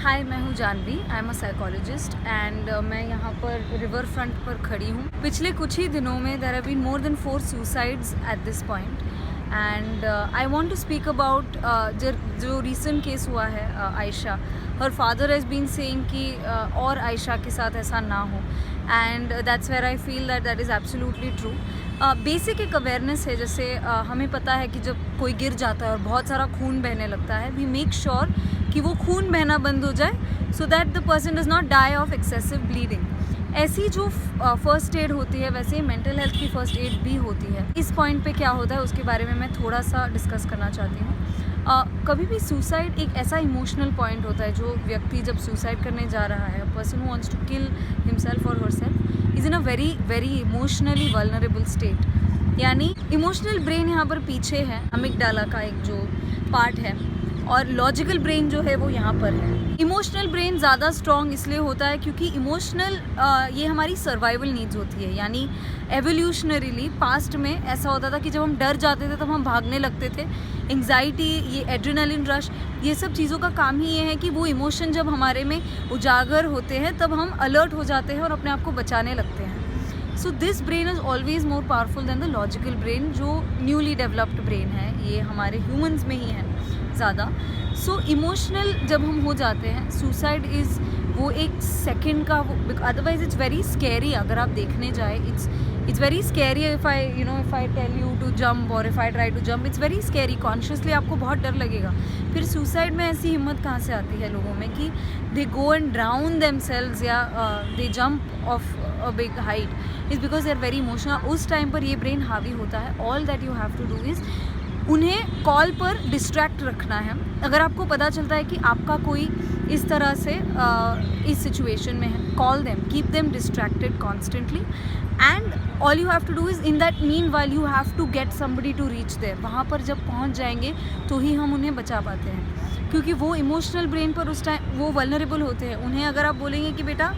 हाय, मैं हूँ Janvi. I am a psychologist and मैं यहाँ पर रिवर फ्रंट पर खड़ी हूँ। पिछले कुछ ही दिनों में there have been more than 4 suicides at this point and I want to speak about जो रीसेंट केस हुआ है Ayesha. Her father has been saying कि और आयशा के साथ ऐसा ना हो and that's where I feel that is absolutely true. Basic एक अवेयरनेस है, जैसे हमें पता है कि जब कोई गिर जाता है और बहुत सारा खून बहने लगता है, वी मेक श्योर कि वो खून बहना बंद हो जाए so that the person does not die of excessive bleeding. ऐसी जो फर्स्ट एड होती है, वैसे ही मेंटल हेल्थ की फर्स्ट एड भी होती है। इस पॉइंट पे क्या होता है उसके बारे में मैं थोड़ा सा डिस्कस करना चाहती हूँ। कभी भी सुसाइड एक ऐसा इमोशनल पॉइंट होता है, जो व्यक्ति जब सुसाइड करने जा रहा है, person who wants to kill himself और herself is in a very very emotionally vulnerable state. यानी इमोशनल ब्रेन यहाँ पर पीछे है, अमिगडाला का एक जो पार्ट है, और लॉजिकल ब्रेन जो है वो यहाँ पर है। इमोशनल ब्रेन ज़्यादा स्ट्रॉन्ग इसलिए होता है क्योंकि इमोशनल ये हमारी सर्वाइवल नीड्स होती है। यानी एवोल्यूशनरीली पास्ट में ऐसा होता था कि जब हम डर जाते थे तब हम भागने लगते थे। एंग्जाइटी, ये एड्रेनलिन रश, ये सब चीज़ों का काम ही ये है कि वो इमोशन जब हमारे में उजागर होते हैं तब हम अलर्ट हो जाते हैं और अपने आप को बचाने लगते हैं। So this brain is always more powerful then the logical brain, जो न्यूली डेवलप्ड ब्रेन है। ये हमारे ह्यूमंस में ही है ज़्यादा। सो इमोशनल जब हम हो जाते हैं, सुसाइड इज़ वो एक सेकंड का, अदरवाइज इट्स वेरी स्कैरी। अगर आप देखने जाए, it's very scary if I tell you to jump और if I try to jump, it's very scary. Consciously आपको बहुत डर लगेगा। फिर सुसाइड में ऐसी हिम्मत कहाँ से आती है लोगों में कि they go and drown themselves या they jump off a big height, is because they are very emotional. उस टाइम पर ये ब्रेन हावी होता है। All that you have to do is उन्हें कॉल पर डिस्ट्रैक्ट रखना है। अगर आपको पता चलता है कि आपका कोई इस तरह से इस सिचुएशन में है, call them, keep them distracted constantly and all you have to do is in that meanwhile you have to get somebody to reach there. वहाँ पर जब पहुँच जाएंगे तो ही हम उन्हें बचा पाते हैं, क्योंकि वो इमोशनल ब्रेन पर उस टाइम वो वल्नरेबल होते हैं। उन्हें अगर आप बोलेंगे कि बेटा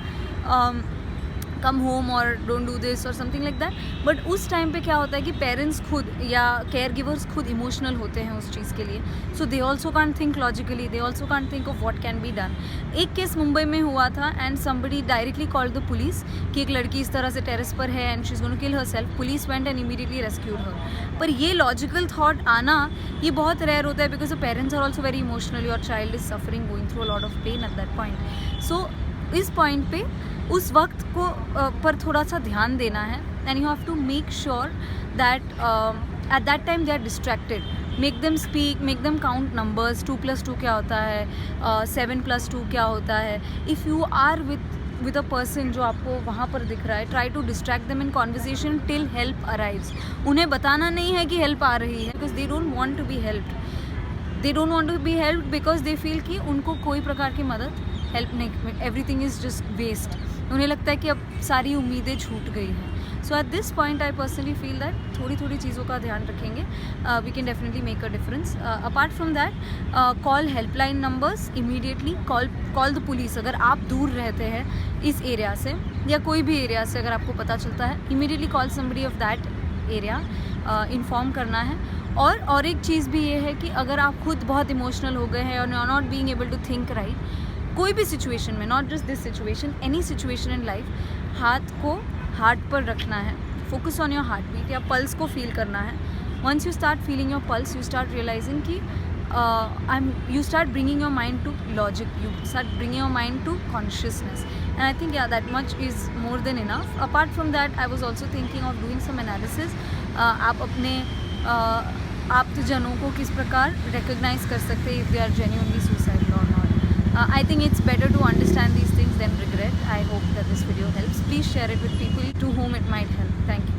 कम होम और डोंट डू दिस और समथिंग लाइक दैट, बट उस टाइम पे क्या होता है कि पेरेंट्स खुद या केयर गिवर्स खुद इमोशनल होते हैं उस चीज़ के लिए। So they also can't think logically, they also can't think of what can be done. एक केस मुंबई में हुआ था and somebody directly called the police कि एक लड़की इस तरह से टेरेस पर है and she is going to kill herself. Police went and immediately rescued her. पर ये लॉजिकल थॉट आना ये बहुत रेयर होता है, because the parents are also very emotional, your child is suffering, going through a lot of pain at that point. So इस point पे उस वक्त को पर थोड़ा सा ध्यान देना है and you have to make sure that at that time they are distracted. Make them speak, make them count numbers, 2+2 क्या होता है, 7+2 क्या होता है। If you are with a person जो आपको वहाँ पर दिख रहा है, try to distract them in conversation till help arrives. उन्हें बताना नहीं है कि हेल्प आ रही है, because they don't want to be helped. They don't want to be helped because they feel कि उनको कोई प्रकार की मदद, हेल्प नहीं, एवरीथिंग इज़ जस्ट वेस्ट। उन्हें लगता है कि अब सारी उम्मीदें छूट गई हैं। So at this point I personally feel that थोड़ी थोड़ी चीज़ों का ध्यान रखेंगे, we can definitely make a difference. Apart from that, call helpline numbers immediately, call the police. अगर आप दूर रहते हैं इस एरिया से या कोई भी एरिया से, अगर आपको पता चलता है, immediately call somebody of that area, inform करना है। और एक चीज़ भी ये है कि अगर आप खुद बहुत इमोशनल हो गए हैं और you are not being able to think right, कोई भी सिचुएशन में, not just this situation, any situation in life, हाथ को हार्ट पर रखना है। Focus on your heartbeat या पल्स को फील करना है। Once you start feeling your pulse, you start realizing कि you start bringing your mind to logic, you start bringing your mind to consciousness, and I think yeah, that much is more than enough. Apart from that, I was also thinking of doing some analysis. आप अपने आप्तजनों को किस प्रकार recognize कर सकते हैं if they are genuinely suicidal or not. I think it's better to understand these things than regret. I hope that this video helps. Please share it with people to whom it might help. Thank you.